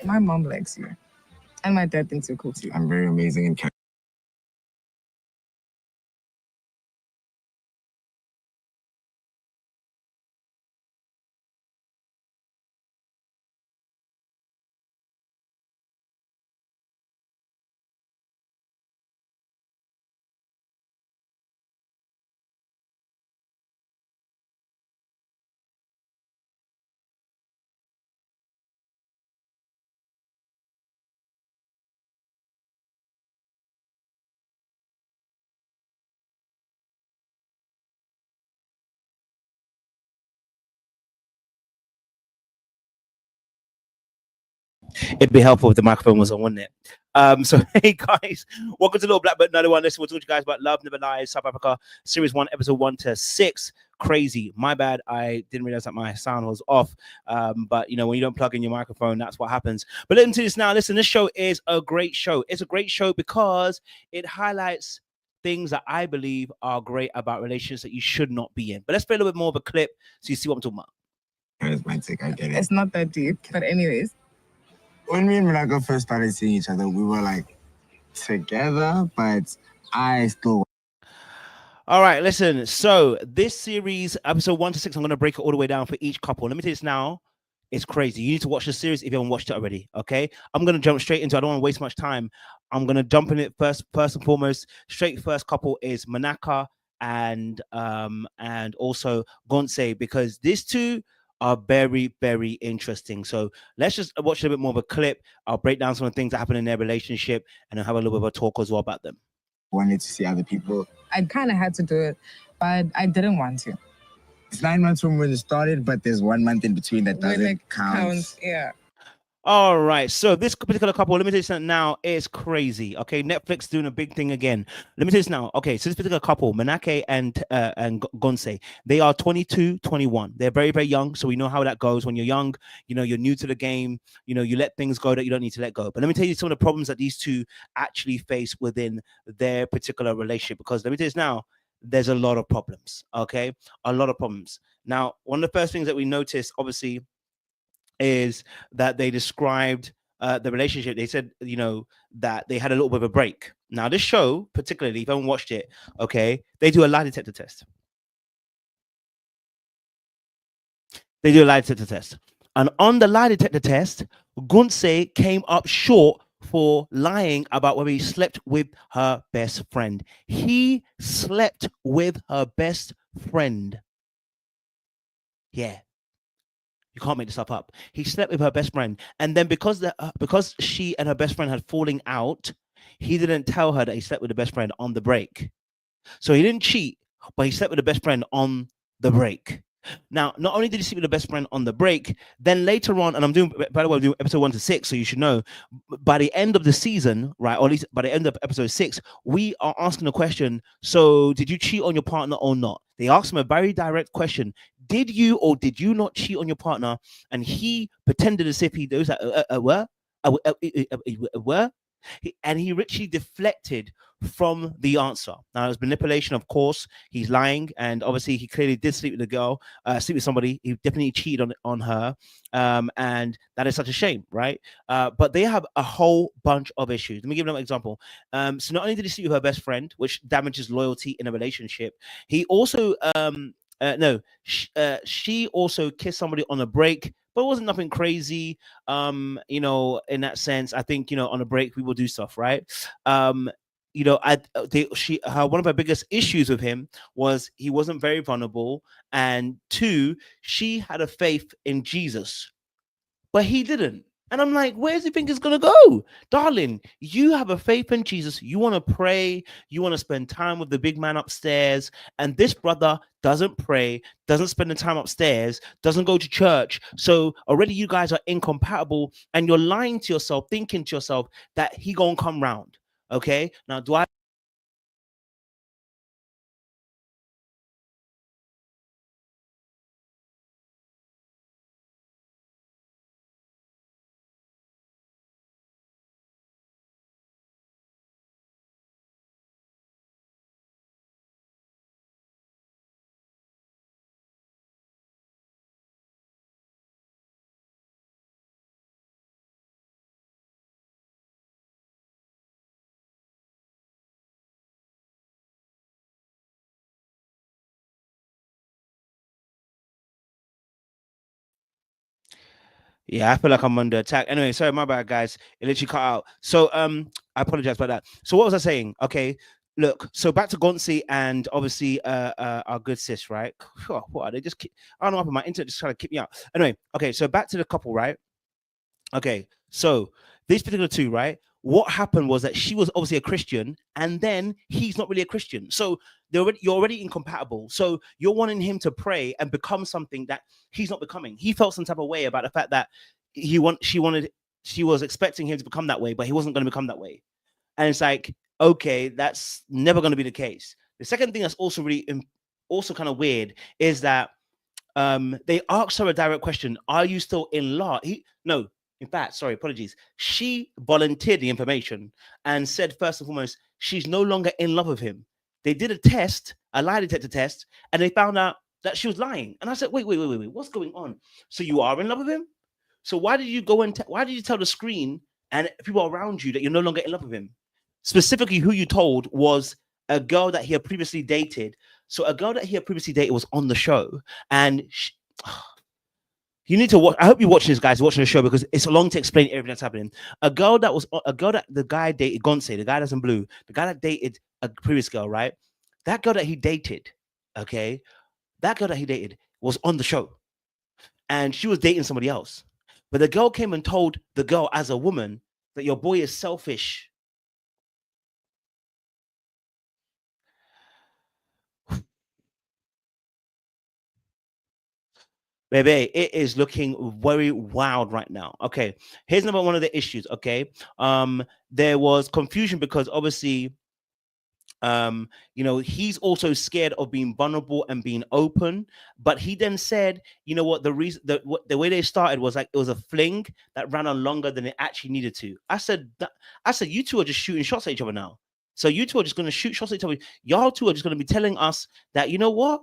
My mom likes you. And my dad thinks you're cool too. I'm very amazing and It'd be helpful if the microphone was on, wouldn't it? So hey guys, welcome to Little Black But Another One. Listen, we'll talk to you guys about Love Never Lies, South Africa, Series 1, Episode 1 to 6. Crazy. My bad. I didn't realize that my sound was off. But you know, when you don't plug in your microphone, that's what happens. But listen to this now. Listen, this show is a great show. It's a great show because it highlights things that I believe are great about relationships that you should not be in. But let's play a little bit more of a clip so you see what I'm talking about. charismatic. I get it. It's not that deep, but anyways. When me and Malaga first started seeing each other, we were like together, but I still. All right, listen. So this series, episode 1 to 6, I'm going to break it all the way down for each couple. Let me tell you this now. It's crazy. You need to watch the series if you haven't watched it already. Okay, I'm going to jump straight into it. I don't want to waste much time. I'm going to jump in it first and foremost. Straight first couple is Manaka and also Gontse, because these two are very, very interesting. So let's just watch a little bit more of a clip. I'll break down some of the things that happen in their relationship and I'll have a little bit of a talk as well about them. Wanted to see other people. I kind of had to do it, but I didn't want to. It's 9 months from when it started, but there's 1 month in between that doesn't count. Yeah. All right, so this particular couple, let me tell you something now, is crazy. Okay, Netflix doing a big thing again. Let me tell you this now. Okay, so this particular couple, Manake and Gontse, they are 22, 21. They're very, very young, so we know how that goes. When you're young, you know, you're new to the game, you know, you let things go that you don't need to let go. But let me tell you some of the problems that these two actually face within their particular relationship, because let me tell you this now, there's a lot of problems, okay? A lot of problems. Now, one of the first things that we noticed, obviously, is that they described the relationship. They said, you know, that they had a little bit of a break. Now, this show, particularly, if you haven't watched it, okay, they do a lie detector test. They do a lie detector test. And on the lie detector test, Gontse came up short for lying about whether he slept with her best friend. He slept with her best friend. Yeah. You can't make this stuff up. He slept with her best friend. And then because she and her best friend had falling out, he didn't tell her that he slept with the best friend on the break. So he didn't cheat, but he slept with the best friend on the break. Now, not only did he sleep with the best friend on the break, then later on, and I'm doing, by the way, I'm doing episode 1 to 6, so you should know, by the end of the season, right, or at least by the end of episode 6, we are asking the question, so did you cheat on your partner or not? They asked him a very direct question. Did you or did you not cheat on your partner? And he pretended as if he knows that, what? And he richly deflected from the answer. Now, there's manipulation, of course. He's lying, and obviously, he clearly did sleep with a girl, sleep with somebody. He definitely cheated on her, and that is such a shame, right? But they have a whole bunch of issues. Let me give you an example. So not only did he sleep with her best friend, which damages loyalty in a relationship, he also she also kissed somebody on a break, but it wasn't nothing crazy. You know, in that sense, I think, you know, on a break we will do stuff, right? You know, one of her biggest issues with him was he wasn't very vulnerable, and 2, she had a faith in Jesus, but he didn't. And I'm like, where do you think it's going to go? Darling, you have a faith in Jesus. You want to pray. You want to spend time with the big man upstairs. And this brother doesn't pray, doesn't spend the time upstairs, doesn't go to church. So already you guys are incompatible, and you're lying to yourself, thinking to yourself that he going to come round. Okay? Now, do I Yeah, I feel like I'm under attack. Anyway, sorry, my bad, guys. It literally cut out. So, I apologize about that. So, what was I saying? Okay, look. So back to Gontse and obviously, our good sis, right? What are they just? I don't know. My internet just trying to kick me out. Anyway, okay. So back to the couple, right? Okay, so these particular two, right? What happened was that she was obviously a Christian, and then he's not really a Christian. So you're already incompatible. So you're wanting him to pray and become something that he's not becoming. He felt some type of way about the fact that she was expecting him to become that way, but he wasn't going to become that way. And it's like, okay, that's never going to be the case. The second thing that's also really also kind of weird is that they asked her a direct question: are you still in love? No, in fact, sorry, apologies, she volunteered the information and said first and foremost she's no longer in love with him. They did a test, a lie detector test, and they found out that she was lying. And I said, wait, what's going on? So you are in love with him? So why did you go and why did you tell the screen and people around you that you're no longer in love with him? Specifically, who you told was a girl that he had previously dated. So a girl that he had previously dated was on the show, and you need to watch. I hope you're watching this, guys, watching the show, because it's long to explain everything that's happening. A girl that the guy dated, Gontse, the guy that's in blue, the guy that dated a previous girl, right? That girl that he dated, okay, that girl that he dated was on the show, and she was dating somebody else. But the girl came and told the girl as a woman that your boy is selfish. Baby, it is looking very wild right now. Okay, here's number one of the issues. Okay, there was confusion because obviously, he's also scared of being vulnerable and being open. But he then said, you know what, the way they started was like it was a fling that ran on longer than it actually needed to. I said, you two are just shooting shots at each other now. So you two are just going to shoot shots at each other. Y'all two are just going to be telling us that, you know what?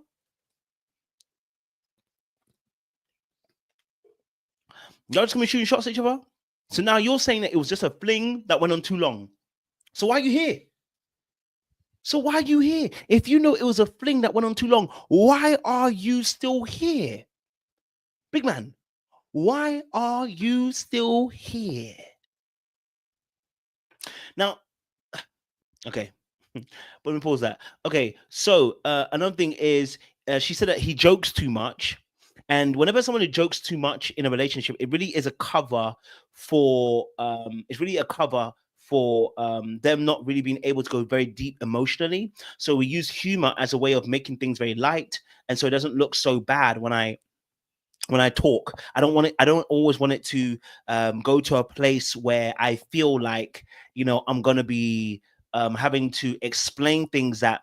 Y'all just gonna be shooting shots at each other. So now you're saying that it was just a fling that went on too long. So why are you here? If you know it was a fling that went on too long, why are you still here? Big man, why are you still here? Now, okay, but let me pause that. Okay, so another thing is she said that he jokes too much. And whenever someone jokes too much in a relationship, it really is a cover for them not really being able to go very deep emotionally. So we use humor as a way of making things very light, and so it doesn't look so bad when I talk. I don't always want it to go to a place where I feel like, I'm gonna be having to explain things that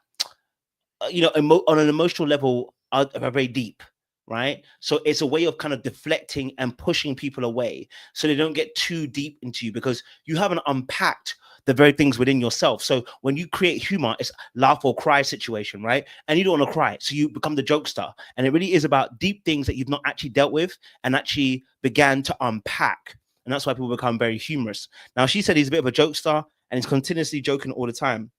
on an emotional level are very deep, right? So it's a way of kind of deflecting and pushing people away so they don't get too deep into you, because you haven't unpacked the very things within yourself. So when you create humor, it's laugh or cry situation, right? And you don't want to cry, so you become the jokester. And it really is about deep things that you've not actually dealt with and actually began to unpack. And that's why people become very humorous. Now, she said he's a bit of a jokester and he's continuously joking all the time.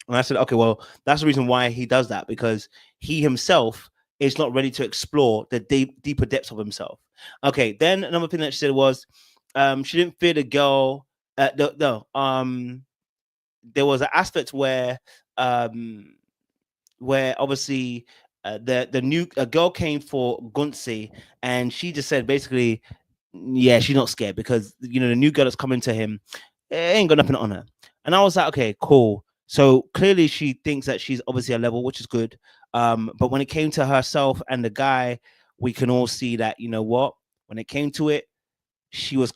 And I said, okay, well, that's the reason why he does that, because he himself is not ready to explore the deeper depths of himself. Okay, then another thing that she said was she didn't fear the girl. There was an aspect where obviously the new girl came for Gontse, and she just said basically, yeah, she's not scared because the new girl that's coming to him ain't got nothing on her. And I was like, okay, cool. So clearly she thinks that she's obviously a level, which is good. But when it came to herself and the guy, we can all see that, you know what, when it came to it, she was,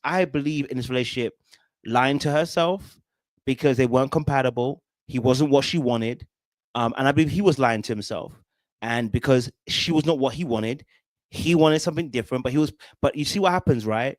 I believe, in this relationship, lying to herself because they weren't compatible. He wasn't what she wanted. And I believe he was lying to himself. And because she was not what he wanted something different, but you see what happens, right?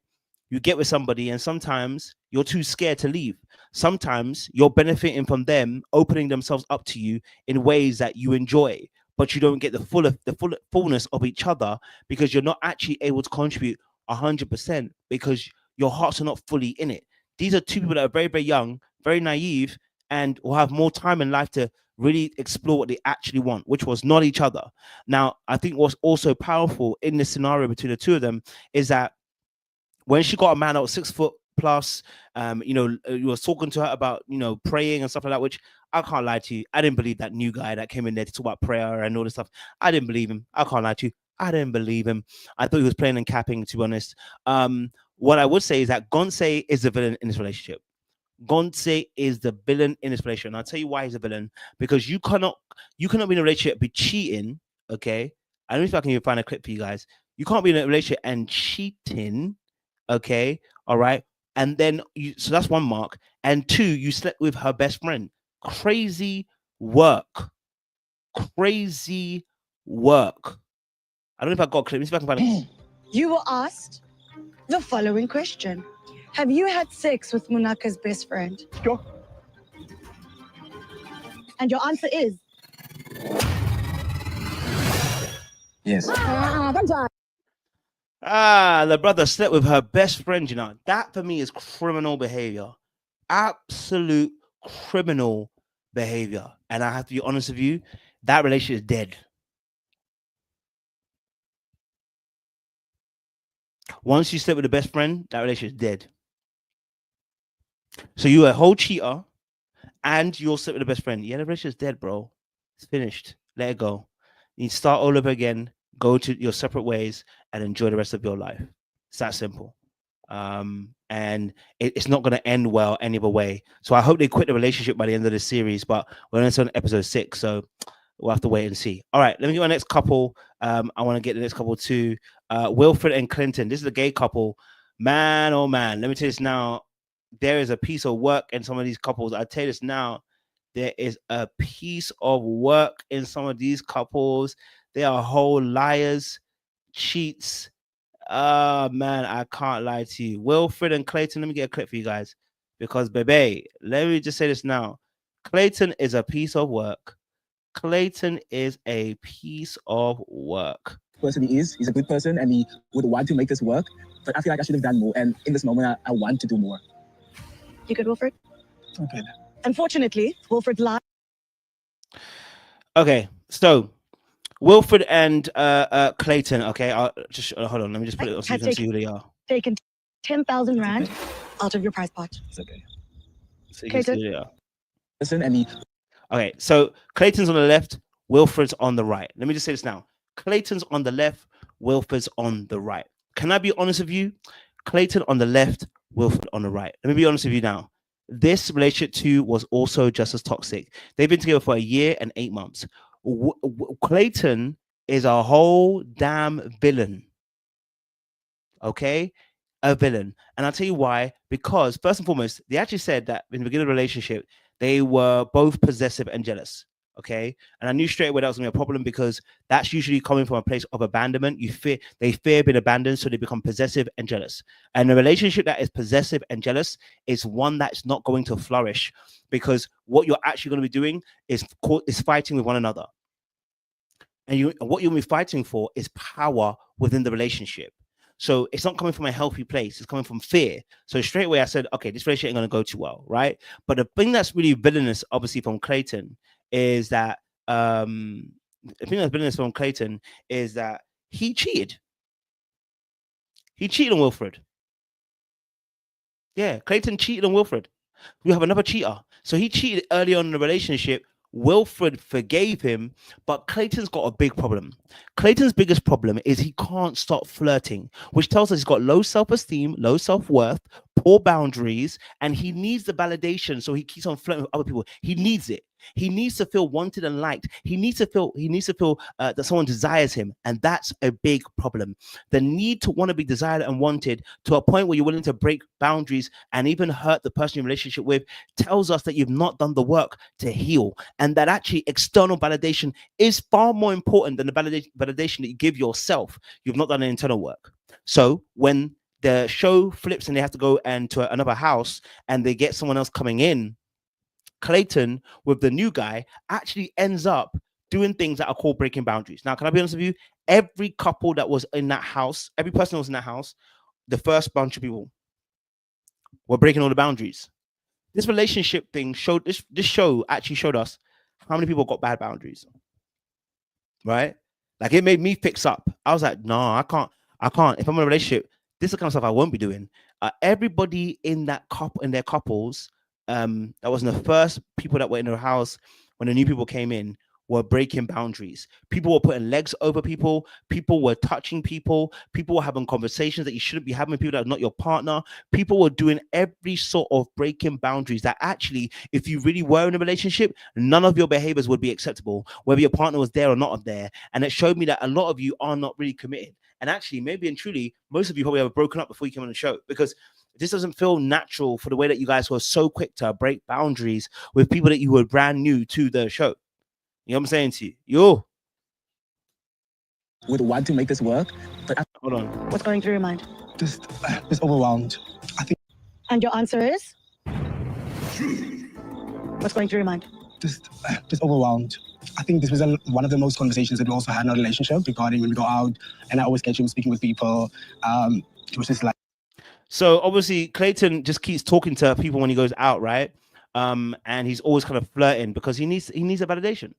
You get with somebody and sometimes you're too scared to leave. Sometimes you're benefiting from them opening themselves up to you in ways that you enjoy, but you don't get the fullness of each other because you're not actually able to contribute 100% because your hearts are not fully in it. These are two people that are very, very young, very naive, and will have more time in life to really explore what they actually want, which was not each other. Now, I think what's also powerful in this scenario between the two of them is that when she got a man that was 6 foot plus, you was talking to her about, praying and stuff like that, which I can't lie to you, I didn't believe that new guy that came in there to talk about prayer and all this stuff. I didn't believe him. I can't lie to you. I didn't believe him. I thought he was playing and capping, to be honest. What I would say is that Gontse is the villain in this relationship. Gontse is the villain in this relationship. And I'll tell you why he's a villain. Because you cannot be in a relationship, be cheating, okay? I don't know if I can even find a clip for you guys. You can't be in a relationship and cheating, okay? All right. And then so that's one mark. And two, you slept with her best friend. Crazy work. Crazy work. I don't know if I got a clip. Let me see if I can find it. You were asked the following question. Have you had sex with Munaka's best friend? Sure. And your answer is? Yes. The brother slept with her best friend, That for me is criminal behavior. Absolute criminal behavior. And I have to be honest with you, that relationship is dead. Once you slept with the best friend, that relationship is dead. So you're a whole cheater and you'll sleep with the best friend. Yeah, the relationship is dead, bro. It's finished. Let it go. You start all over again, go to your separate ways and enjoy the rest of your life. It's that simple. And it's not going to end well any other way. So I hope they quit the relationship by the end of the series, but we're only on episode 6, so we'll have to wait and see. All right, let me get my next couple. I want to get the next couple too. Wilfred and Clayton. This is a gay couple. Man, oh man. Let me tell you this now. There is a piece of work in some of these couples. I tell you this now. There is a piece of work in some of these couples. They are whole liars, cheats. Man, I can't lie to you. Wilfred and Clayton, let me get a clip for you guys. Because, baby, let me just say this now. Clayton is a piece of work. Clayton is a piece of work. Person he's a good person and he would want to make this work, but I feel like I should have done more, and in this moment I want to do more. You good, Wilfred? Okay. Unfortunately, Wilfred lied. Okay, so Wilfred and Clayton. Okay, I'll just hold on. Let me just put it on so you can see who they are. Taken 10,000 rand out of your prize pot. It's okay. So you can see who they are. Person and he. Okay, so Clayton's on the left, Wilfred's on the right. Let me just say this now. Clayton's on the left, Wilfred's on the right. Can I be honest with you? Clayton on the left, Wilfred on the right. Let me be honest with you now. This relationship too was also just as toxic. They've been together for a year and 8 months. Clayton is a whole damn villain. Okay? A villain. And I'll tell you why. Because first and foremost, they actually said that in the beginning of the relationship, they were both possessive and jealous. Okay. And I knew straight away that was going to be a problem because that's usually coming from a place of abandonment. They fear being abandoned, so they become possessive and jealous. And a relationship that is possessive and jealous is one that's not going to flourish because what you're actually going to be doing is fighting with one another. And what you'll be fighting for is power within the relationship. So it's not coming from a healthy place. It's coming from fear. So straight away I said, okay, this relationship ain't going to go too well, right? But the thing that's really villainous, obviously, from Clayton is that he cheated. He cheated on Wilfred. Yeah, Clayton cheated on Wilfred. We have another cheater. So he cheated early on in the relationship. Wilfred forgave him, but Clayton's got a big problem. Clayton's biggest problem is he can't stop flirting, which tells us he's got low self-esteem, low self-worth, poor boundaries, and he needs the validation. So he keeps on flirting with other people. He needs it. He needs to feel wanted and liked. He needs to feel that someone desires him, and that's a big problem. The need to want to be desired and wanted to a point where you're willing to break boundaries and even hurt the person you're in a relationship with tells us that you've not done the work to heal, and that actually external validation is far more important than the validation that you give yourself. You've not done the internal work. So when the show flips and they have to go to another house and they get someone else coming in, Clayton with the new guy actually ends up doing things that are called breaking boundaries. Now, can I be honest with you? Every couple that was in that house, every person that was in that house, the first bunch of people were breaking all the boundaries. this relationship thing showed this show actually showed us how many people got bad boundaries, right? Like it made me fix up. I was like, no, I can't. If I'm in a relationship, this is the kind of stuff I won't be doing. Everybody in that couple, in their couples, that wasn't the first people that were in their house when the new people came in, were breaking boundaries. People were putting legs over people. People were touching people. People were having conversations that you shouldn't be having with people that are not your partner. People were doing every sort of breaking boundaries that actually, if you really were in a relationship, none of your behaviors would be acceptable, whether your partner was there or not there. And it showed me that a lot of you are not really committed. And actually, maybe and truly, most of you probably have broken up before you came on the show, because this doesn't feel natural for the way that you guys were so quick to break boundaries with people that you were brand new to the show. You know what I'm saying to you? Yo. Would want to make this work, but Hold on. What's going through your mind? just overwhelmed. I think And your answer is? What's going through your mind? just overwhelmed. I think this was one of the most conversations that we also had in our relationship regarding when we go out, and I always catch him speaking with people. It was just like. So obviously Clayton just keeps talking to people when he goes out, right? And he's always kind of flirting because he needs a validation,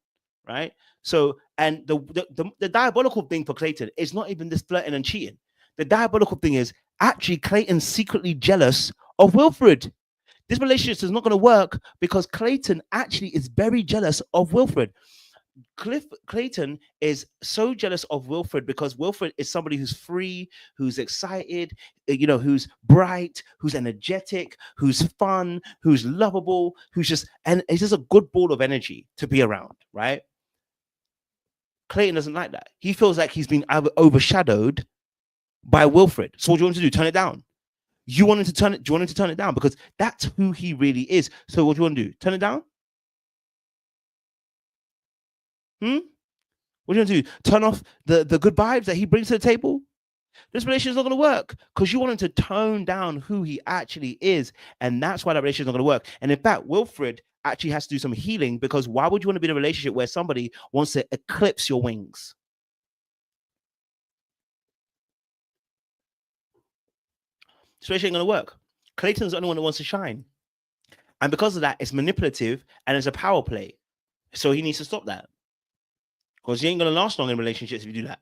right? So, and the diabolical thing for Clayton is not even this flirting and cheating. The diabolical thing is actually Clayton's secretly jealous of Wilfred. This relationship is not going to work because Clayton actually is very jealous of Wilfred. Clayton is so jealous of Wilfred because Wilfred is somebody who's free, who's excited, who's bright, who's energetic, who's fun, who's lovable, and he's just a good ball of energy to be around, right? Clayton doesn't like that. He feels like he's been overshadowed by Wilfred. So what do you want to do? Turn it down. Do you want him to turn it down? Because that's who he really is. So what do you want to do? Turn it down? What do you want to do? Turn off the good vibes that he brings to the table? This relationship is not going to work because you want him to tone down who he actually is. And that's why that relationship is not going to work. And in fact, Wilfred actually has to do some healing, because why would you want to be in a relationship where somebody wants to eclipse your wings? This relationship ain't going to work. Clayton's the only one that wants to shine. And because of that, it's manipulative and it's a power play. So he needs to stop that. Because you ain't going to last long in relationships if you do that.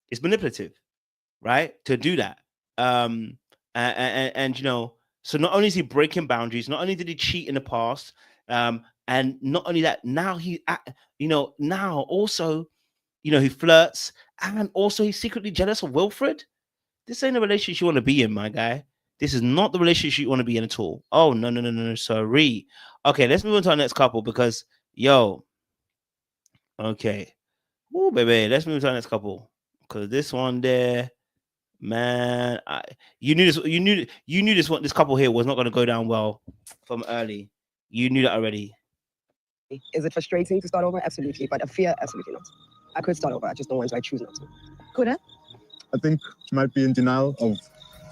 It's manipulative, right? To do that. So not only is he breaking boundaries, not only did he cheat in the past, and not only that, now he flirts, and also he's secretly jealous of Wilfred. This ain't a relationship you want to be in, my guy. This is not the relationship you want to be in at all. Oh, no, sorry. Okay, let's move on to our next couple because, okay. Oh, baby, let's move to our next couple. Because this one there, man, you knew this couple here was not going to go down well from early. You knew that already. Is it frustrating to start over? Absolutely. But a fear? Absolutely not. I could start over. I just don't want to. I choose not to. Kuda? I think she might be in denial of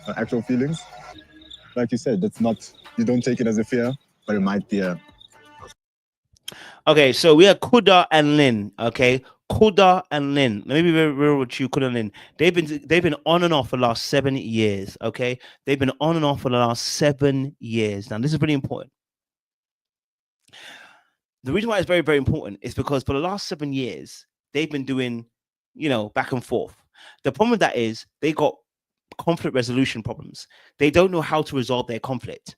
her actual feelings. Like you said, you don't take it as a fear, but it might be a. Okay, so we are Kuda and Lynn. Okay, Kuda and Lynn. Let me be very real with you, Kuda and Lynn. They've been on and off for the last 7 years. Okay, they've been on and off for the last 7 years. Now, this is really important. The reason why it's very, very important is because for the last 7 years, they've been doing, back and forth. The problem with that is they got conflict resolution problems. They don't know how to resolve their conflict.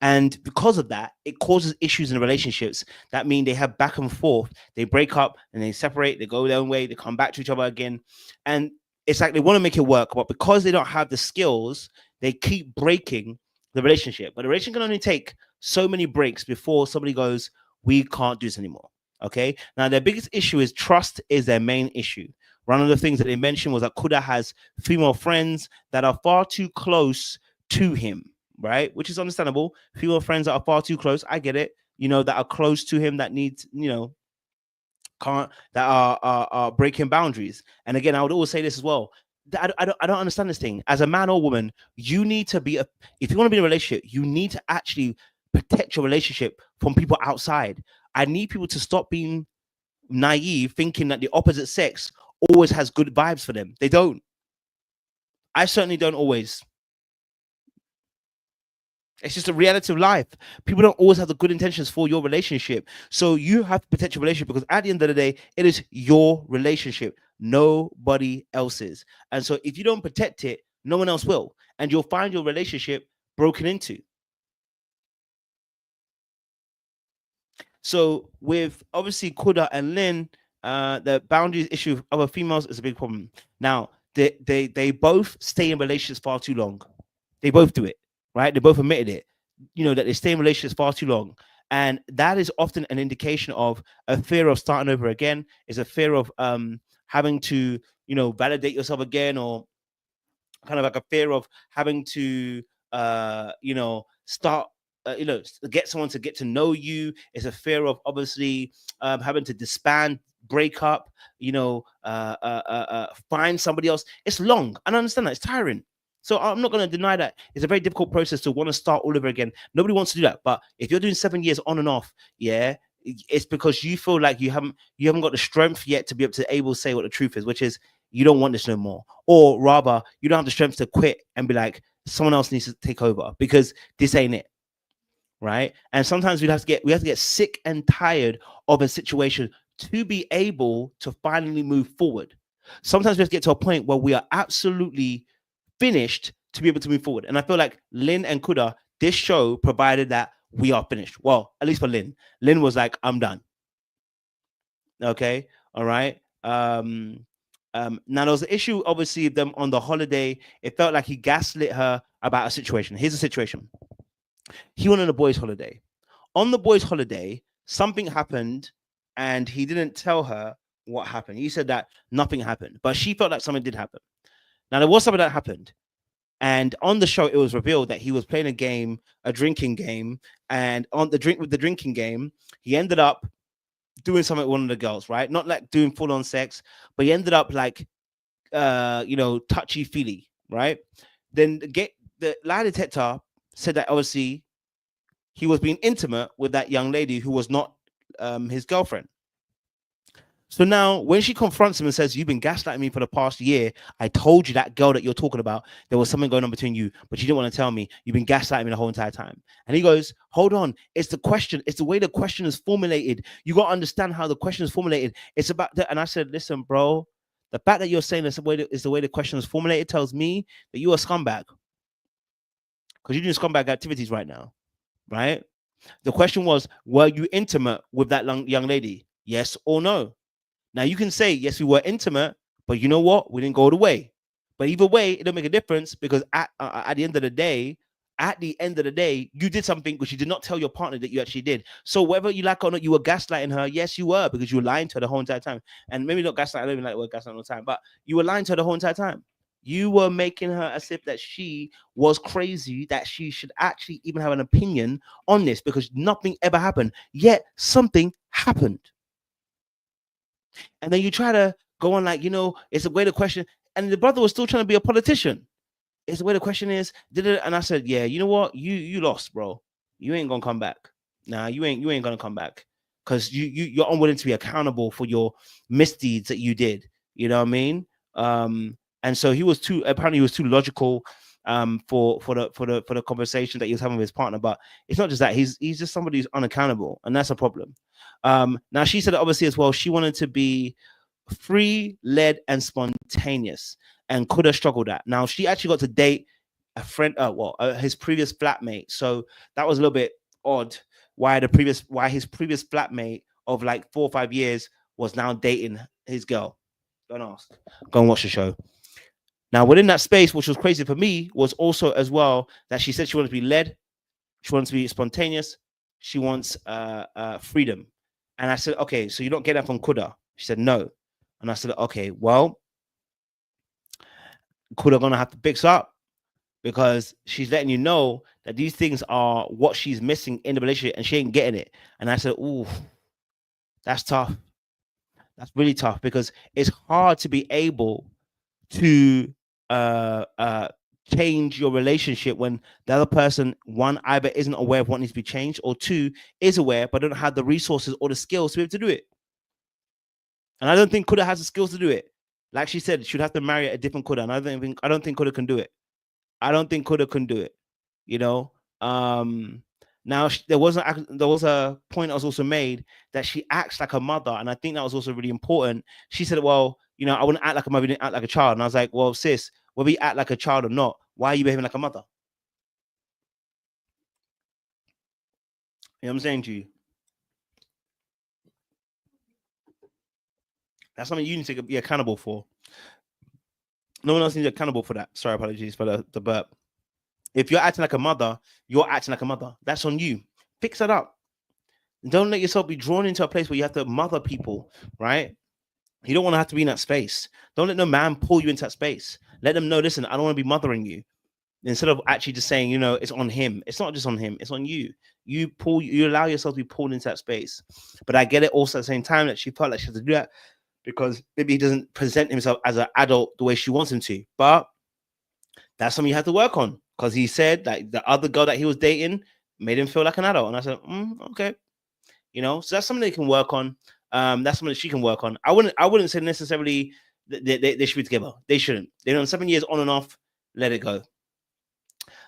And because of that, it causes issues in the relationships that mean they have back and forth. They break up and they separate, they go their own way, they come back to each other again. And it's like they want to make it work, but because they don't have the skills, they keep breaking the relationship. But the relationship can only take so many breaks before somebody goes, we can't do this anymore. Okay. Now, their biggest issue is trust is their main issue. One of the things that they mentioned was that Kuda has female friends that are far too close to him, right? Which is understandable. Female friends that are far too close. I get it. That are close to him that need, that are breaking boundaries. And again, I would always say this as well. I don't understand this thing. As a man or woman, you need to be if you want to be in a relationship, you need to actually protect your relationship from people outside. I need people to stop being naive, thinking that the opposite sex always has good vibes for them. They don't. I certainly don't always. It's just a reality of life. People don't always have the good intentions for your relationship. So you have to protect your relationship, because at the end of the day, it is your relationship, nobody else's. And so if you don't protect it, no one else will. And you'll find your relationship broken into. So with obviously Kuda and Lynn, the boundaries issue of other females is a big problem. Now, they both stay in relationships far too long. They both do it, right? They both admitted it, that they stay in relationships far too long. And that is often an indication of a fear of starting over again, is a fear of having to, validate yourself again, or kind of like a fear of having to, start, get someone to get to know you. It's a fear of obviously having to disband, break up, find somebody else. It's long. And I understand that it's tiring. So I'm not going to deny that it's a very difficult process to want to start all over again. Nobody wants to do that. But if you're doing 7 years on and off, yeah, it's because you feel like you haven't got the strength yet to be able to say what the truth is, which is you don't want this no more. Or rather, you don't have the strength to quit and be like, someone else needs to take over because this ain't it. Right. And sometimes we have to get sick and tired of a situation to be able to finally move forward. Sometimes we have to get to a point where we are absolutely finished to be able to move forward. And I feel like Lynn and Kuda, this show provided that we are finished. Well, at least for Lynn. Lynn was like, I'm done. Okay. All right. Now there was an issue, obviously, of them on the holiday. It felt like he gaslit her about a situation. Here's the situation. He went on a boys' holiday. On the boys' holiday, something happened and he didn't tell her what happened. He said that nothing happened, but she felt like something did happen. Now, there was something that happened. And on the show, it was revealed that he was playing a drinking game. And with the drinking game, he ended up doing something with one of the girls, right? Not like doing full on sex, but he ended up like, touchy feely, right? Then the lie detector said that obviously he was being intimate with that young lady who was not his girlfriend. So now when she confronts him and says, you've been gaslighting me for the past year. I told you that girl that you're talking about, there was something going on between you, but you didn't want to tell me. You've been gaslighting me the whole entire time. And he goes, hold on. It's the question. It's the way the question is formulated. You got to understand how the question is formulated. It's about that. And I said, listen, bro, the fact that you're saying this is the way the question is formulated tells me that you're a scumbag. Because you're doing scumbag activities right now, right? The question was, were you intimate with that young lady? Yes or no? Now, you can say, yes, we were intimate, but you know what? We didn't go all the way. But either way, it don't make a difference because at the end of the day, you did something which you did not tell your partner that you actually did. So whether you like or not, you were gaslighting her. Yes, you were, because you were lying to her the whole entire time. And maybe not gaslighting, I don't even like the word gaslighting all the time, but you were lying to her the whole entire time. You were making her as if that she was crazy, that she should actually even have an opinion on this because nothing ever happened. Yet something happened. And then you try to go on like, it's a way to question. And the brother was still trying to be a politician. It's the way the question is, did it? And I said, yeah, you know what? You lost, bro. You ain't gonna come back. Nah, you ain't gonna come back. Because you're unwilling to be accountable for your misdeeds that you did. You know what I mean? And so he was too logical for the conversation that he was having with his partner. But it's not just that, he's just somebody who's unaccountable, and that's a problem. Now she said obviously as well, she wanted to be free, led, and spontaneous, and could have struggled that. Now she actually got to date a friend, his previous flatmate. So that was a little bit odd. Why his previous flatmate of like 4 or 5 years was now dating his girl. Don't ask. Go and watch the show. Now within that space, which was crazy for me, was also as well that she said she wanted to be led, she wants to be spontaneous, she wants freedom. And I said, okay, so you don't get that from Kuda? She said, no. And I said, okay, well, Kuda gonna have to fix up because she's letting you know that these things are what she's missing in the relationship and she ain't getting it. And I said, ooh, that's tough. That's really tough because it's hard to be able to change your relationship when the other person, one, either isn't aware of what needs to be changed, or two, is aware but don't have the resources or the skills to be able to do it. And I don't think Kuda has the skills to do it. Like she said, she'd have to marry a different Kuda, and I don't think Kuda can do it. I don't think Kuda can do it. Now there was a point that was also made that she acts like a mother, and I think that was also really important. She said, "Well, you know, I wouldn't act like a mother, didn't act like a child." And I was like, "Well, sis, whether you act like a child or not, why are you behaving like a mother?" You know what I'm saying to you? That's something you need to be accountable for. No one else needs to be accountable for that. Sorry, apologies for the burp. If you're acting like a mother, you're acting like a mother. That's on you. Fix it up. Don't let yourself be drawn into a place where you have to mother people, right? You don't want to have to be in that space. Don't let no man pull you into that space. Let them know, listen, I don't want to be mothering you. Instead of actually just saying, you know, it's on him. It's not just on him. It's on you. You allow yourself to be pulled into that space. But I get it also at the same time that she felt like she had to do that because maybe he doesn't present himself as an adult the way she wants him to. But that's something you have to work on, because he said like the other girl that he was dating made him feel like an adult. And I said, okay, you know, so that's something they can work on. That's something that she can work on. I wouldn't say necessarily they should be together. They shouldn't. They're on 7 years on and off. Let it go.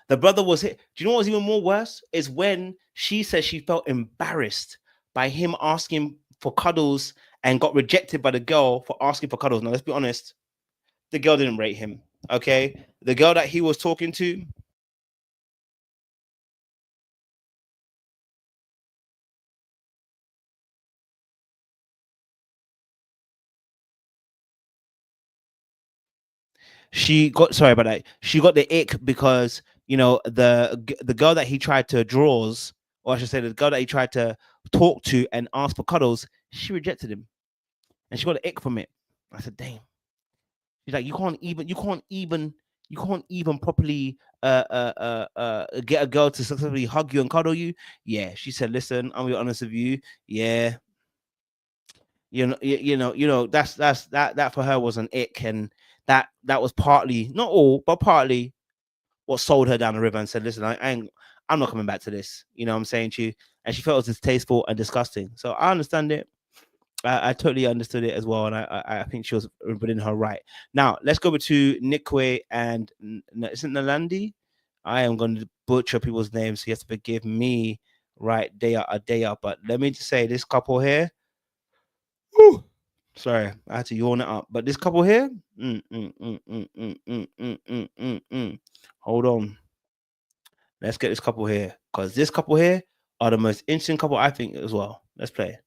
The brother was hit. Do you know what was even more worse? Is when she said she felt embarrassed by him asking for cuddles and got rejected by the girl for asking for cuddles. Now, let's be honest. The girl didn't rate him. Okay. The girl that he was talking to. She got, sorry about that. She got the ick because, you know, the girl that he tried to draws, or I should say the girl that he tried to talk to and ask for cuddles, she rejected him. And she got the ick from it. I said, damn. She's like, you can't even properly get a girl to successfully hug you and cuddle you. Yeah. She said, listen, I'm gonna be honest with you. Yeah. You know, that for her was an ick, and that was partly, not all, but partly what sold her down the river and said, listen, I'm not coming back to this. You know what I'm saying to you? And she felt it was distasteful and disgusting. So I understand it. I totally understood it as well, and I think she was within her right. Now let's go over to Nikwe and isn't Nalandi? I am going to butcher people's names, so you have to forgive me. Right, day out. But let me just say, this couple here. Whew, sorry, I had to yawn it up. But this couple here. Hold on. Let's get this couple here, because this couple here are the most interesting couple I think as well. Let's play.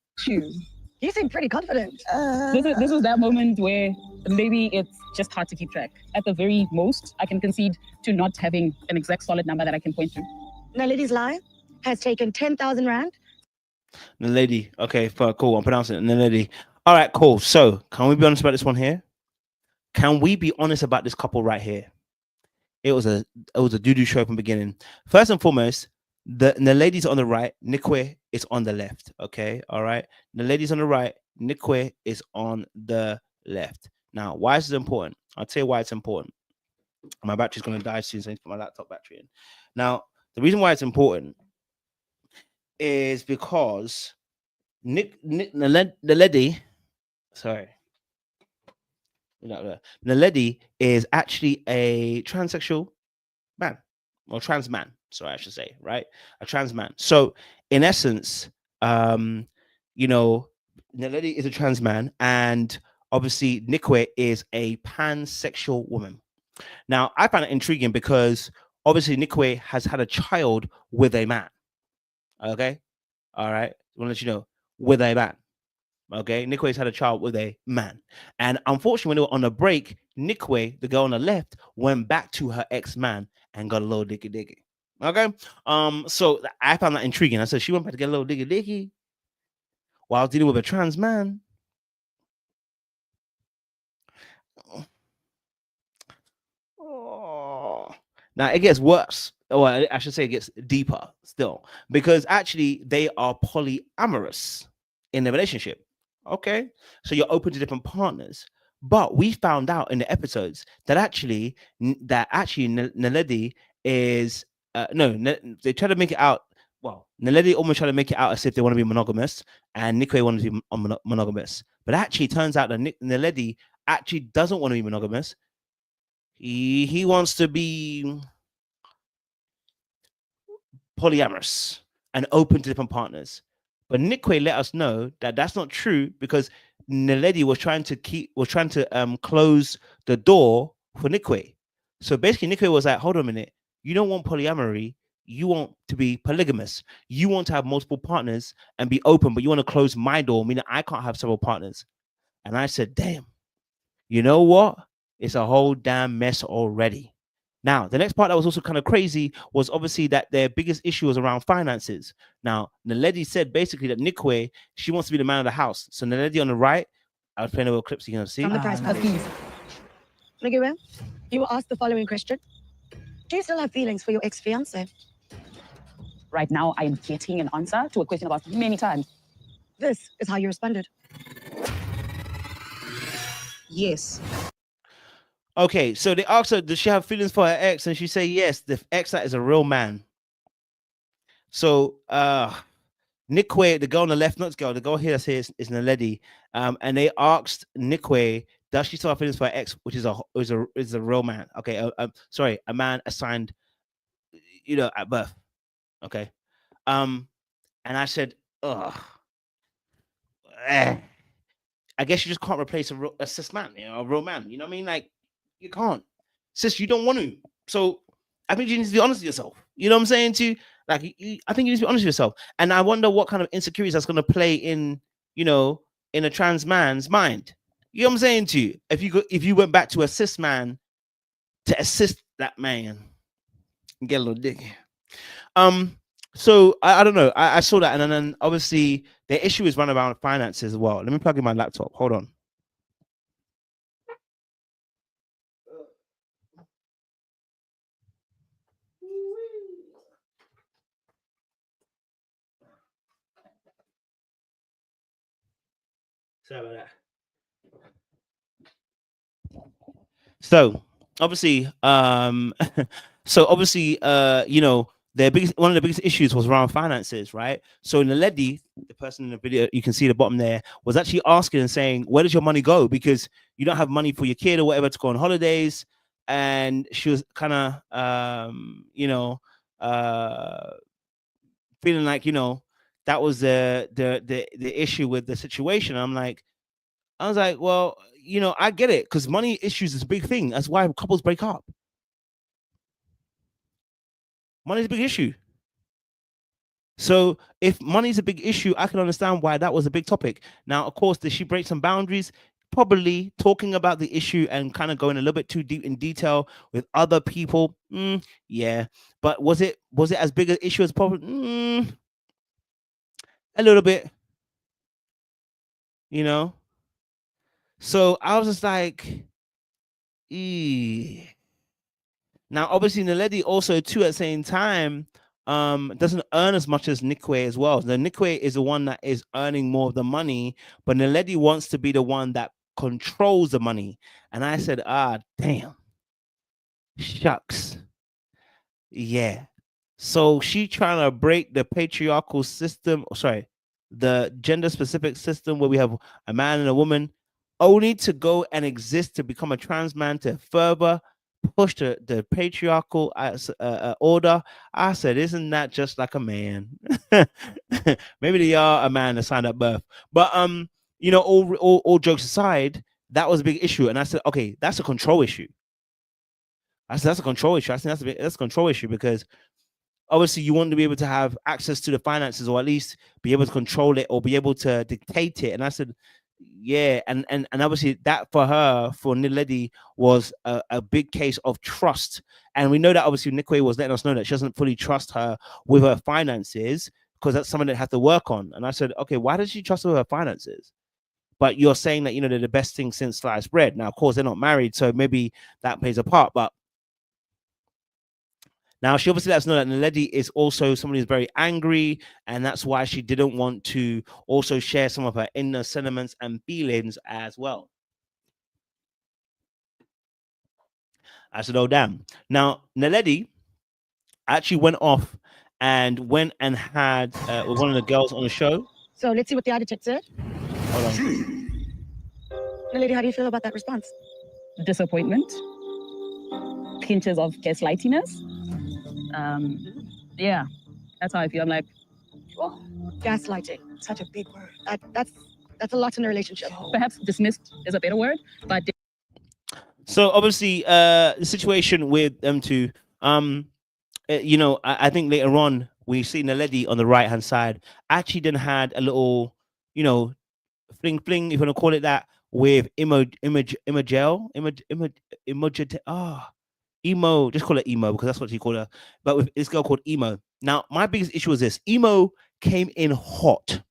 You seem pretty confident. This is that moment where maybe it's just hard to keep track. At the very most, I can concede to not having an exact solid number that I can point to. Naledi's lie has taken 10,000 rand. Naledi. Okay, cool. I'm pronouncing it. Naledi. All right, cool. So, can we be honest about this one here? Can we be honest about this couple right here? It was a doo-doo show from the beginning. First and foremost, the lady's on the right, Nikwe is on the left. Okay, all right. The lady's on the right, Nikwe is on the left. Now, why is this important? I'll tell you why it's important. My battery's going to die soon, so I need to put my laptop battery in. Now, the reason why it's important is because Naledi, sorry, Naledi is actually a transsexual man, or trans man. Sorry, I should say, right? A trans man. So, in essence, you know, Naledi is a trans man, and obviously Nikwe is a pansexual woman. Now, I find it intriguing because obviously Nikwe has had a child with a man. Okay, all right. I want to let you know, with a man. Okay, Nikwe's had a child with a man, and unfortunately, when they were on a break, Nikwe, the girl on the left, went back to her ex-man and got a little diggy. Okay, so I found that intriguing. I said she went back to get a little diggy while dealing with a trans man. Oh, now it gets worse. Or I should say, it gets deeper still, because actually they are polyamorous in the relationship. Okay, so you're open to different partners, but we found out in the episodes that actually Naledi is they try to make it out. Well, Naledi almost try to make it out as if they want to be monogamous, and Nikwe wants to be monogamous. But actually, it turns out that Naledi actually doesn't want to be monogamous. He wants to be polyamorous and open to different partners. But Nikwe let us know that that's not true because Naledi was trying to close the door for Nikwe. So basically, Nikwe was like, hold on a minute, you don't want polyamory, you want to be polygamous, you want to have multiple partners and be open, but you want to close my door, meaning I can't have several partners. And I said, damn, you know what? It's a whole damn mess already. Now, the next part that was also kind of crazy was obviously that their biggest issue was around finances. Now, Naledi said basically that Nikwe, she wants to be the man of the house. So Naledi on the right, I'll play a little clip so you can see. From the price please. Nigeria, you were asked the following question. Do you still have feelings for your ex-fiancé? Right now, I am getting an answer to a question about many times. This is how you responded. Yes. Okay, so they asked her, does she have feelings for her ex? And she said, yes, the ex that is a real man. So Nikwe, the girl on the left, not the girl here that's here is Naledi. And they asked Nikwe, does she still have feelings for her ex, which is a real man? Okay, sorry, a man assigned, at birth. Okay. And I said, I guess you just can't replace a cis man, a real man. You know what I mean? Like, you can't. Sis, you don't want to. So I think you need to be honest with yourself. You know what I'm saying to you? Like, I think you need to be honest with yourself. And I wonder what kind of insecurities that's going to play in, in a trans man's mind. You know what I'm saying to you? If you went back to a cis man to assist that man and get a little dick. So I don't know. I saw that, and then obviously the issue is run around finances as well. Let me plug in my laptop. Hold on. Sorry about that. So obviously, one of the biggest issues was around finances, right? So Naledi, the person in the video, you can see the bottom there, was actually asking and saying, where does your money go? Because you don't have money for your kid or whatever to go on holidays. And she was kind of, feeling like, that was the issue with the situation. I was like, well, I get it, because money issues is a big thing. That's why couples break up. Money is a big issue. So if money is a big issue, I can understand why that was a big topic. Now, of course, did she break some boundaries? Probably. Talking about the issue and kind of going a little bit too deep in detail with other people. Yeah. But was it as big an issue as probably? A little bit. So I was just like, Now, obviously, Naledi also, too, at the same time, doesn't earn as much as Nikwe as well. The Nikwe is the one that is earning more of the money, but Naledi wants to be the one that controls the money. And I said, damn. Shucks. Yeah. So she trying to break the patriarchal system, the gender-specific system where we have a man and a woman, only to go and exist to become a trans man to further push the patriarchal order. I said, isn't that just like a man? Maybe they are a man assigned at birth. But all jokes aside, that was a big issue. And I said, okay, that's a control issue. I said, that's a control issue. I think that's a control issue, because obviously you want to be able to have access to the finances, or at least be able to control it or be able to dictate it. And I said, yeah, and obviously that for her, for Naledi, was a big case of trust. And we know that obviously Nikwe was letting us know that she doesn't fully trust her with her finances, because that's something that had to work on. And I said, okay, why does she trust her with her finances? But you're saying that, they're the best thing since sliced bread. Now, of course, they're not married, so maybe that plays a part. But now she obviously lets us know that Naledi is also somebody who's very angry, and that's why she didn't want to also share some of her inner sentiments and feelings as well. I said, oh, damn. Now, Naledi actually went off and had with one of the girls on the show. So let's see what the other chat said. Hold on. Lady, how do you feel about that response? Disappointment, pinches of gaslightiness. Yeah, That's how I feel. I'm like, Oh, gaslighting, such a big word. That's a lot in a relationship. perhaps dismissed is a better word, but So obviously, the situation with them two, you know, I think later on we see Naledi on the right hand side actually then had a little, you know, fling, if you want to call it that, with Emo, just call it Emo because that's what she called her. But with this girl called Emo. Now, my biggest issue was this: Emo came in hot.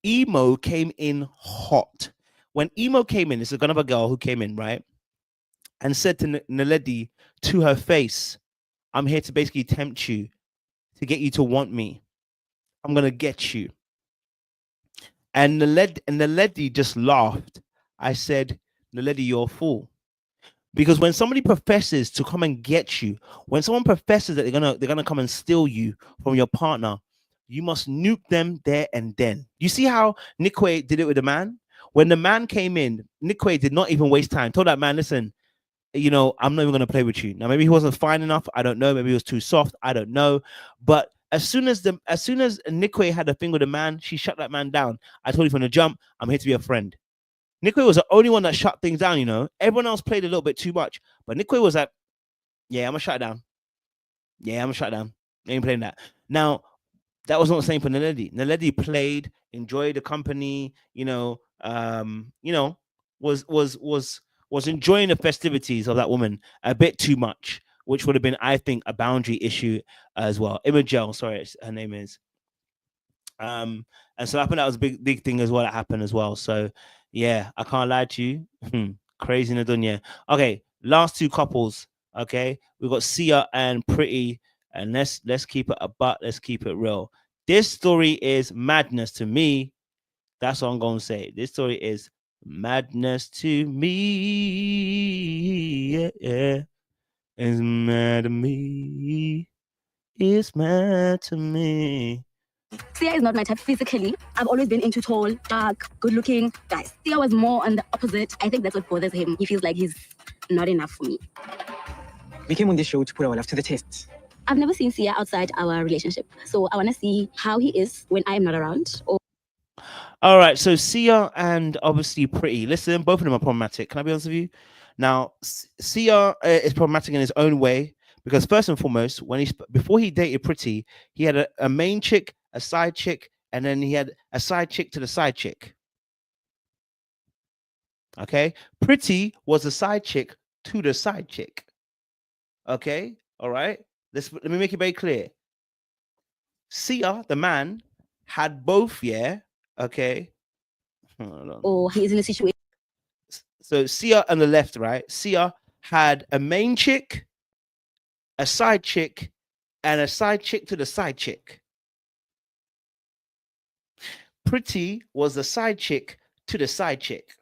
Emo came in hot. When Emo came in, this is another girl who came in, right? And said to Naledi to her face, I'm here to basically tempt you, to get you to want me. I'm going to get you. And Naledi just laughed. I said, Naledi, you're a fool. Because when somebody professes to come and get you, when someone professes that they're gonna come and steal you from your partner, you must nuke them there and then. You see how Nikwe did it with the man? When the man came in, Nikwe did not even waste time. Told that man, listen, you know, I'm not even gonna play with you. Now maybe he wasn't fine enough. I don't know. Maybe he was too soft. I don't know. But as soon as Nikwe had a thing with the man, she shut that man down. I told you from the jump, I'm here to be a friend. Nikwe was the only one that shut things down, you know. Everyone else played a little bit too much. But Nikwe was like, yeah, I'm going to shut it down. Yeah, I'm going to shut it down. I ain't playing that. Now, that was not the same for Naledi. Naledi played, enjoyed the company, was enjoying the festivities of that woman a bit too much, which would have been, I think, a boundary issue as well. Imogel, sorry, her name is. And so I think that was a big thing as well that happened as well. So yeah, I can't lie to you. Crazy in the dunya. Okay, last two couples. Okay, we've got Sia and Pretty, and let's keep it a butt. Let's keep it real. This story is madness to me. That's what I'm gonna say. This story is madness to me. Yeah. It's mad to me. It's mad to me. Sia is not my type physically. I've always been into tall, dark, good-looking guys. Sia was more on the opposite. I think that's what bothers him. He feels like he's not enough for me. We came on this show to put our love to the test. I've never seen Sia outside our relationship, so I want to see how he is when I am not around. All right, so Sia and obviously Pretty. Listen, both of them are problematic. Can I be honest with you? Now, Sia is problematic in his own way because first and foremost, before he dated Pretty, he had a main chick, a side chick, and then he had a side chick to the side chick. Okay, Pretty was a side chick to the side chick. Okay, all right. Let me make it very clear. Sia, the man, had both. Yeah. Okay. Or he's in a situation. So Sia on the left, right? Sia had a main chick, a side chick, and a side chick to the side chick. Pretty was the side chick to the side chick.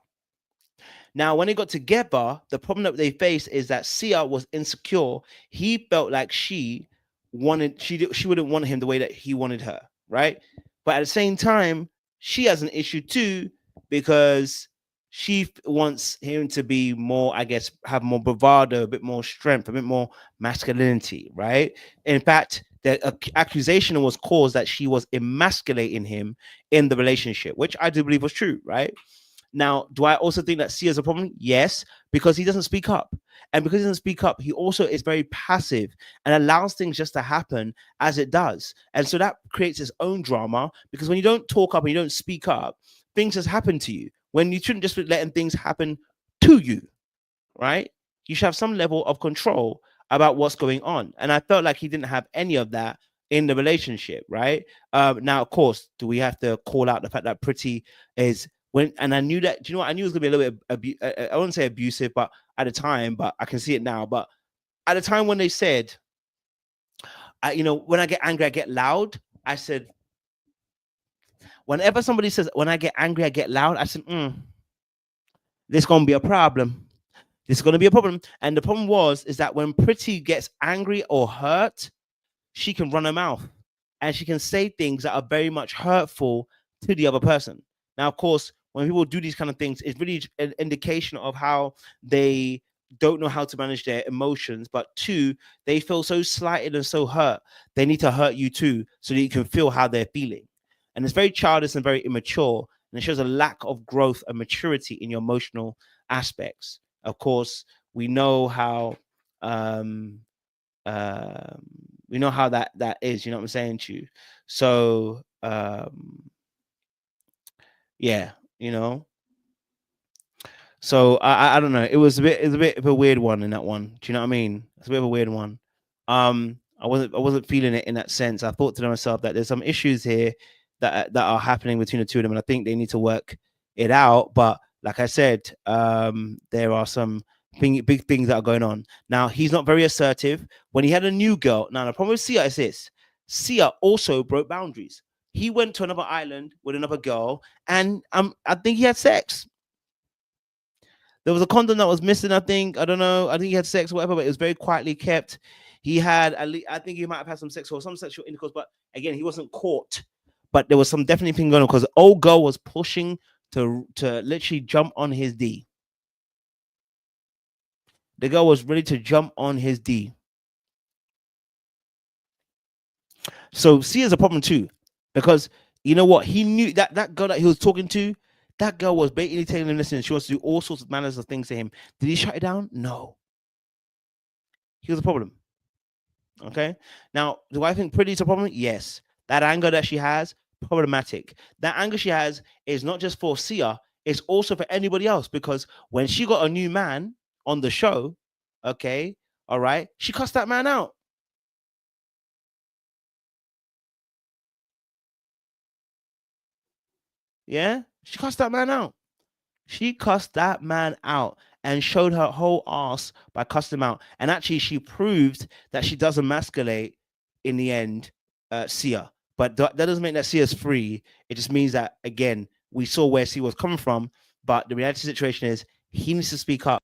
Now, when they got together, the problem that they faced is that Sia was insecure. He felt like she wouldn't want him the way that he wanted her, right? But at the same time, she has an issue too because she wants him to be more, I guess, have more bravado, a bit more strength, a bit more masculinity, right? In fact, the accusation was caused that she was emasculating him in the relationship, which I do believe was true, right? Now, do I also think that Sia is a problem? Yes, because he doesn't speak up. And because he doesn't speak up, he also is very passive and allows things just to happen as it does. And so that creates its own drama because when you don't talk up and you don't speak up, things just happen to you. When you shouldn't just be letting things happen to you, right? You should have some level of control about what's going on. And I felt like he didn't have any of that in the relationship, right? Now, of course, do we have to call out the fact that Pretty is... And I knew that, do you know what? I knew it was gonna be a little bit, I wouldn't say abusive, but at the time, but I can see it now. But at the time when they said, when I get angry, I get loud. I said, whenever somebody says, when I get angry, I get loud, I said, this is gonna be a problem. This is gonna be a problem. And the problem is that when Pretty gets angry or hurt, she can run her mouth and she can say things that are very much hurtful to the other person. Now, of course, when people do these kind of things, it's really an indication of how they don't know how to manage their emotions, but 2, they feel so slighted and so hurt, they need to hurt you too so that you can feel how they're feeling. And it's very childish and very immature, and it shows a lack of growth and maturity in your emotional aspects. Of course, we know how that is, you know what I'm saying to you. So yeah, you know. So I don't know. It was a bit of a weird one in that one. Do you know what I mean? It's a bit of a weird one. I wasn't feeling it in that sense. I thought to myself that there's some issues here that are happening between the two of them, and I think they need to work it out. But like I said, there are some big things that are going on. Now, he's not very assertive. When he had a new girl, now the problem with Sia is this: Sia also broke boundaries. He went to another island with another girl, and I think he had sex. There was a condom that was missing, I think. I don't know. I think he had sex or whatever, but it was very quietly kept. He had, at least, I think he might have had some sex or some sexual intercourse, but again, he wasn't caught. But there was some definitely thing going on because the old girl was pushing to literally jump on his D. The girl was ready to jump on his D. So C is a problem too, because you know what? He knew that girl that he was talking to, that girl was basically telling him, listen, she wants to do all sorts of manners of things to him. Did he shut it down? No. He was a problem. Okay. Now, do I think Pretty's a problem? Yes. That anger that she has, problematic. That anger she has is not just for Sia, it's also for anybody else, because when she got a new man on the show, okay, all right, she cussed that man out. Yeah, she cussed that man out. She cussed that man out and showed her whole ass by cussing him out. And actually, she proved that she does emasculate in the end, Sia. But that doesn't mean that Sia's free. It just means that, again, we saw where Sia was coming from. But the reality situation is he needs to speak up.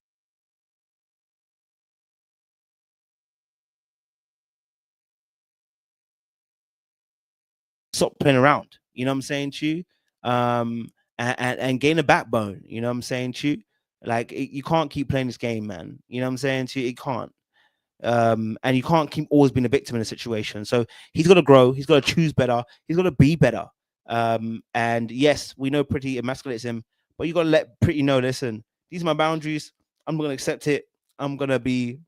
Stop playing around. You know what I'm saying to you? And gain a backbone. You know what I'm saying to you? Like, you can't keep playing this game, man. You know what I'm saying to you? It can't. And you can't keep always being a victim in a situation. So he's got to grow. He's got to choose better. He's got to be better. And yes, we know Pretty emasculates him, but you got to let Pretty know, listen, these are my boundaries. I'm going to accept it. I'm going to be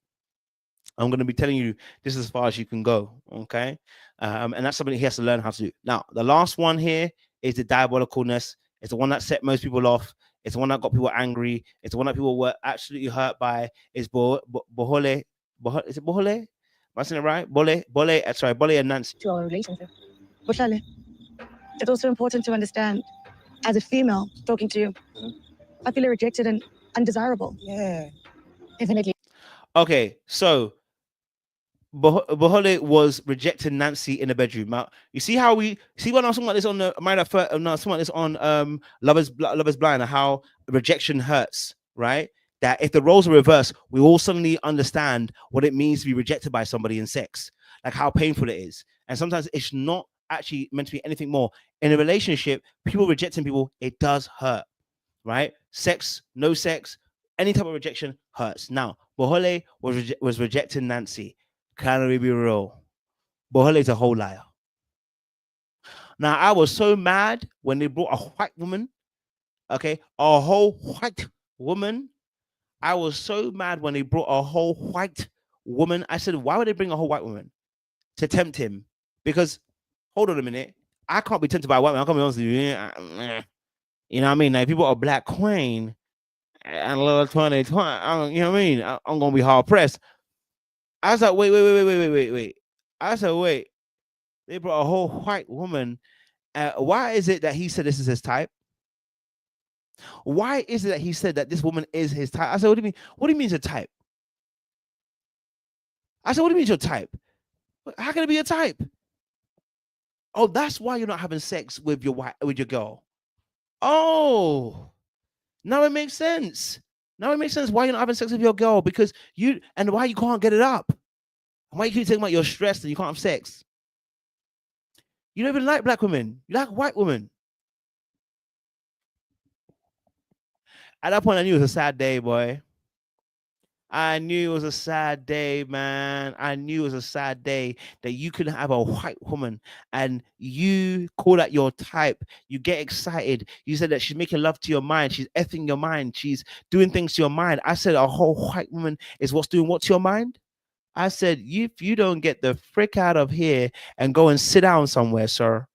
telling you this is as far as you can go. Okay. And that's something he has to learn how to do. Now, the last one here is the diabolicalness. It's the one that set most people off. It's the one that got people angry. It's the one that people were absolutely hurt by. Is Bohale. Is it Bohale? Am I saying it right? Bohale and Nancy. To our relationship. Bohale, it's also important to understand, as a female talking to you, I feel rejected and undesirable. Yeah. Definitely. Okay, so Bohale was rejecting Nancy in the bedroom. Now, you see how when I was talking about this on the talking about this on Lovers Blind, and how rejection hurts, right? That if the roles are reversed, we all suddenly understand what it means to be rejected by somebody in sex, like how painful it is. And sometimes it's not actually meant to be anything more. In a relationship, people rejecting people, it does hurt, right? Sex, no sex, any type of rejection hurts. Now, Bohale was rejecting Nancy. Can we be real? Bohale is a whole liar. Now, I was so mad when they brought a white woman, okay, a whole white woman. I was so mad when they brought a whole white woman. I said, why would they bring a whole white woman to tempt him? Because, hold on a minute, I can't be tempted by a white woman. I can't be honest with you. You know what I mean? Like, people are black queen and a little 2020. You know what I mean? I'm going to be hard pressed. I was like, wait. I said, wait. They brought a whole white woman. Why is it that he said this is his type? Why is it that he said that this woman is his type? I said, what do you mean? What do you mean your type? I said, what do you mean your type? How can it be a type? Oh, that's why you're not having sex with your girl. Oh, now it makes sense. Now it makes sense why you're not having sex with your girl, because why you can't get it up. And why you keep talking about you're stressed and you can't have sex. You don't even like black women. You like white women. At that point, I knew it was a sad day, boy. I knew it was a sad day, man. I knew it was a sad day that you could have a white woman and you call that your type. You get excited. You said that she's making love to your mind. She's effing your mind. She's doing things to your mind. I said a whole white woman is what's doing what to your mind? I said, if you don't get the frick out of here and go and sit down somewhere, sir.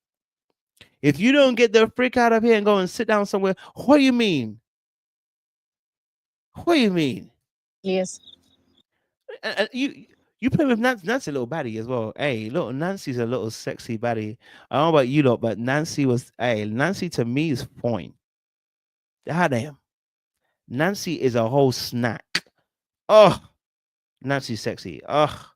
If you don't get the frick out of here and go and sit down somewhere, what do you mean? What do you mean? Yes. And you play with Nancy, Nancy a little baddie as well. Hey, look, Nancy's a little sexy baddie. I don't know about you lot, but Nancy to me is fine. God damn. Nancy is a whole snack. Oh, Nancy's sexy. Oh,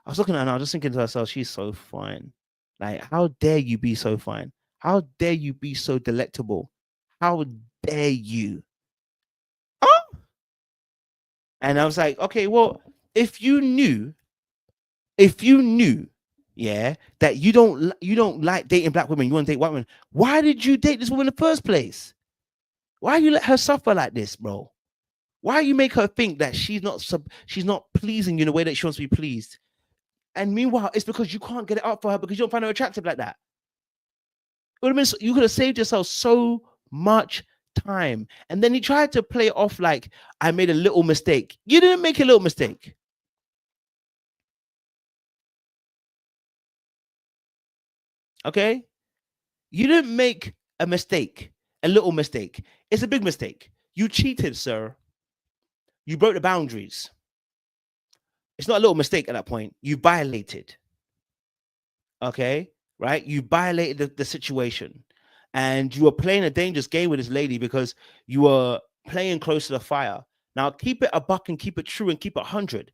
I was looking at her and I was just thinking to herself, she's so fine. Like, how dare you be so fine? How dare you be so delectable? How dare you? Oh! And I was like, okay, well, if you knew, yeah, that you don't like dating black women, you want to date white women, why did you date this woman in the first place? Why you let her suffer like this, bro? Why you make her think that she's not pleasing you in the way that she wants to be pleased? And meanwhile, it's because you can't get it up for her because you don't find her attractive like that. You could have saved yourself so much time. And then he tried to play it off like, I made a little mistake. You didn't make a little mistake. Okay? You didn't make a mistake, a little mistake. It's a big mistake. You cheated, sir. You broke the boundaries. It's not a little mistake at that point. You violated. Okay? Right? You violated the situation. And you were playing a dangerous game with this lady because you were playing close to the fire. Now, keep it a buck and keep it true and keep it 100.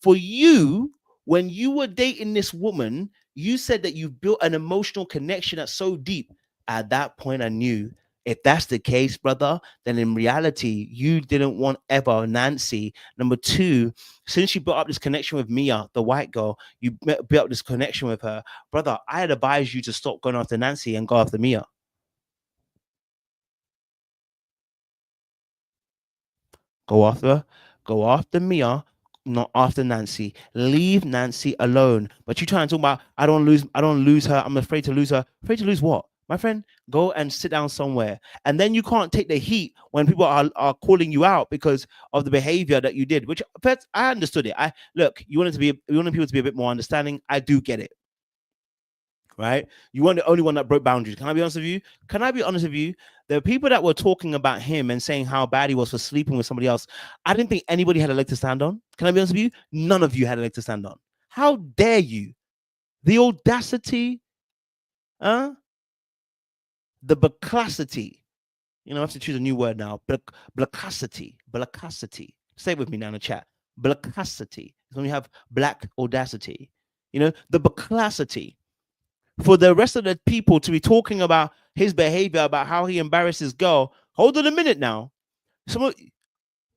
For you, when you were dating this woman, you said that you built an emotional connection that's so deep. At that point, I knew if that's the case, brother, then in reality, you didn't want ever Nancy. Number two, since you built up this connection with Mia, the white girl, you built up this connection with her. Brother, I had advised you to stop going after Nancy and go after Mia. Go after Mia, not after Nancy. Leave Nancy alone. But you trying to talk about I don't lose her. I'm afraid to lose her. Afraid to lose what? My friend, go and sit down somewhere. And then you can't take the heat when people are calling you out because of the behavior that you did, which I understood it. You wanted people to be a bit more understanding. I do get it. Right? You weren't the only one that broke boundaries. Can I be honest with you? The people that were talking about him and saying how bad he was for sleeping with somebody else, I didn't think anybody had a leg to stand on. Can I be honest with you? None of you had a leg to stand on. How dare you? The audacity, the bacacity. I have to choose a new word now. Bacacity. Say it with me now in the chat. Bacacity. When you have black audacity. The bacacity. For the rest of the people to be talking about his behavior, about how he embarrasses girl. Hold on a minute now.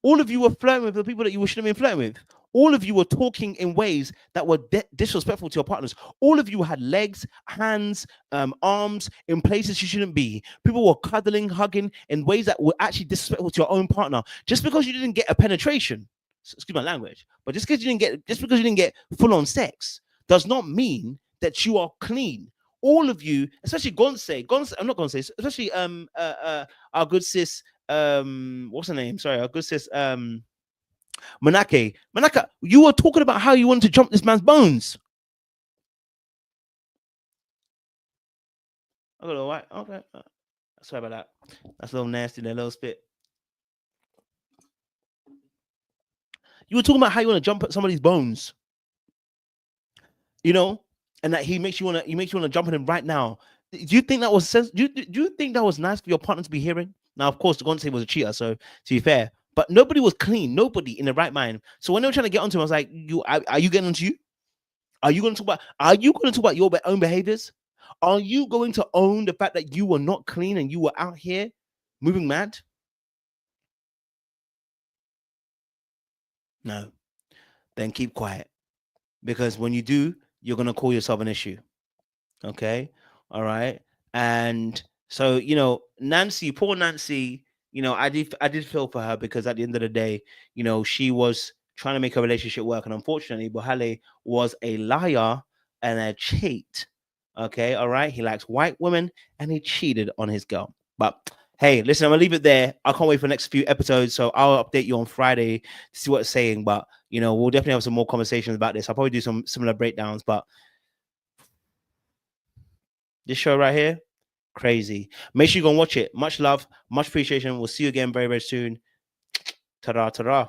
All of you were flirting with the people that you shouldn't have been flirting with. All of you were talking in ways that were disrespectful to your partners. All of you had legs, hands, arms in places you shouldn't be. People were cuddling, hugging in ways that were actually disrespectful to your own partner. Just because you didn't get a penetration, excuse my language, but just because you didn't get full-on sex does not mean that you are clean. All of you, especially Gontse, I'm not Gontse, especially our good sis, what's her name? Sorry, our good sis, Manake, you were talking about how you wanted to jump this man's bones. Okay, all right. Okay, sorry about that. That's a little nasty, that little spit. You were talking about how you want to jump at somebody's bones, and that he makes you want to jump at him right now. Do you think that was sense? Do you think that was nice for your partner to be hearing? Now, of course, the Gontse was a cheater, so to be fair, but nobody was clean. Nobody in the right mind. So when they were trying to get onto him, I was like, are you getting onto you? Are you going to talk about your own behaviors? Are you going to own the fact that you were not clean and you were out here moving mad? No. Then keep quiet. Because when you do, you're going to call yourself an issue. Okay? All right? And so, Nancy, poor Nancy, I did feel for her because at the end of the day, she was trying to make a relationship work. And unfortunately, Bohale was a liar and a cheat. Okay, all right. He likes white women and he cheated on his girl. But hey, listen, I'm gonna leave it there. I can't wait for the next few episodes. So I'll update you on Friday to see what it's saying. But you know, we'll definitely have some more conversations about this. I'll probably do some similar breakdowns, but this show right here, crazy. Make sure you go and watch it. Much love, much appreciation. We'll see you again very, very soon. Ta-da, ta-da.